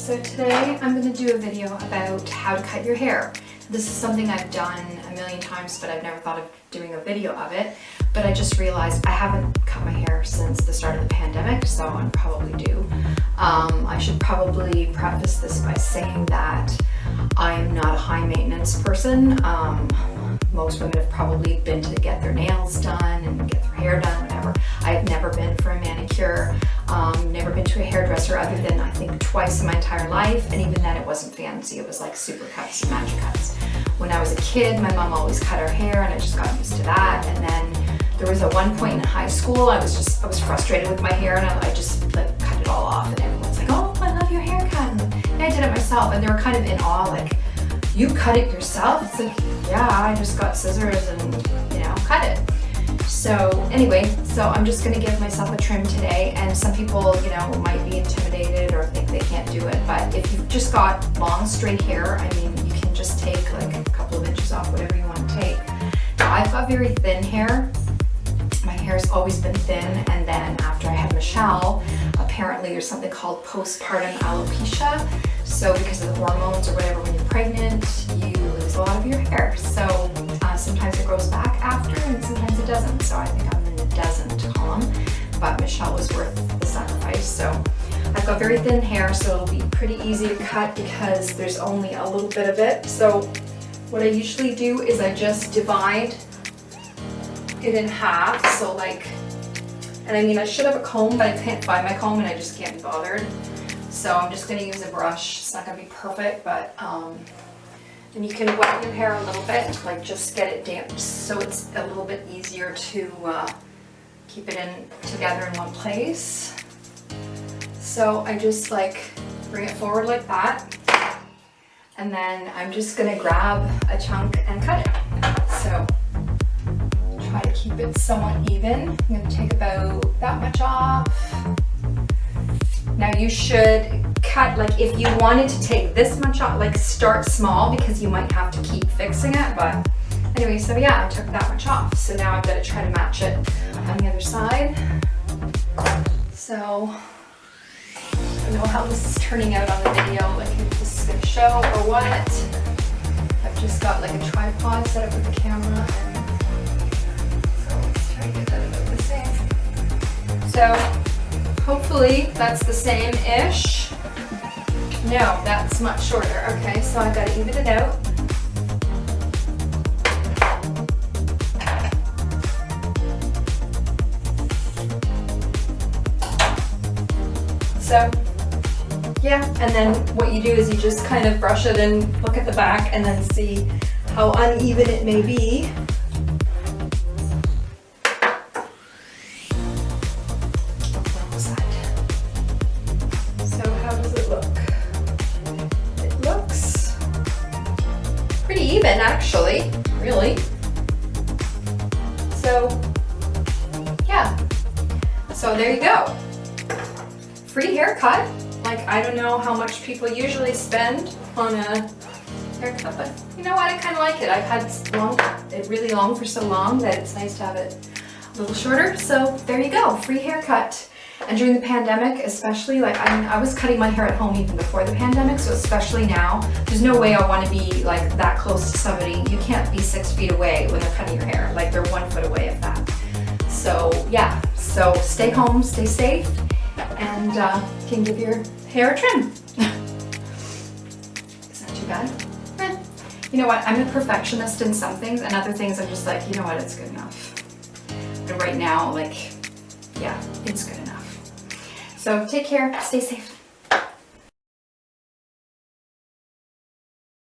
So today I'm going to do a video about how to cut your hair. This is something I've done a million times, but I've never thought of doing a video of it. But I just realized I haven't cut my hair since the start of the pandemic, so I'm probably due. I should probably preface this by saying that I am not a high maintenance person. Most women have probably been to get their nails done and get their hair done, whatever. I have never been for a manicure, never been to a hairdresser other than I think twice in my entire life, and even then it wasn't fancy. It was like super cuts and magic cuts. When I was a kid, my mom always cut her hair and I just got used to that. And then there was at one point in high school, I was frustrated with my hair and I just like cut it all off, and everyone's like, oh, I love your haircut. And I did it myself, and they were kind of in awe, like, you cut it yourself? It's like, yeah, I just got scissors and, cut it. So anyway, so I'm just gonna give myself a trim today, and some people, might be intimidated or think they can't do it, but if you've just got long straight hair, I mean, you can just take like a couple of inches off, whatever you want to take. Now, I've got very thin hair. My hair's always been thin, and then after I had Michelle, apparently there's something called postpartum alopecia. So because of the hormones or whatever, when you're pregnant, you lose a lot of your hair. So sometimes it grows back after and sometimes it doesn't. So I think I'm in the doesn't column, but Michelle was worth the sacrifice. So I've got very thin hair, so it'll be pretty easy to cut because there's only a little bit of it. So what I usually do is I just divide it in half. So and I mean, I should have a comb, but I can't find my comb and I just can't be bothered. So I'm just going to use a brush. It's not going to be perfect, but and you can wet your hair a little bit, like just get it damp so it's a little bit easier to keep it together in one place. So I just bring it forward like that, and then I'm just going to grab a chunk and cut it. So try to keep it somewhat even. I'm going to take about that much off. Now you should cut, if you wanted to take this much off, start small because you might have to keep fixing it. But anyway, so yeah, I took that much off. So now I've got to try to match it on the other side. So I don't know how this is turning out on the video, if this is going to show or what. I've just got a tripod set up with the camera, and so let's try to get that about the same. So hopefully that's the same-ish. No, that's much shorter. Okay, so I've got to even it out. So, yeah, and then what you do is you just kind of brush it and look at the back and then see how uneven it may be. Pretty even, actually, really. So yeah, so there you go. Free haircut. I don't know how much people usually spend on a haircut, but you know what, I kind of like it. I've had it really long for so long that it's nice to have it a little shorter. So there you go, free haircut. And during the pandemic, especially, I was cutting my hair at home even before the pandemic, so especially now, there's no way I want to be that close to somebody. You can't be 6 feet away when they're cutting your hair. They're 1 foot away of that. So yeah, so stay home, stay safe, and can give your hair a trim. It's not too bad. You know what, I'm a perfectionist in some things, and other things I'm just you know what, it's good enough. But right now, yeah, it's good enough. So take care, stay safe.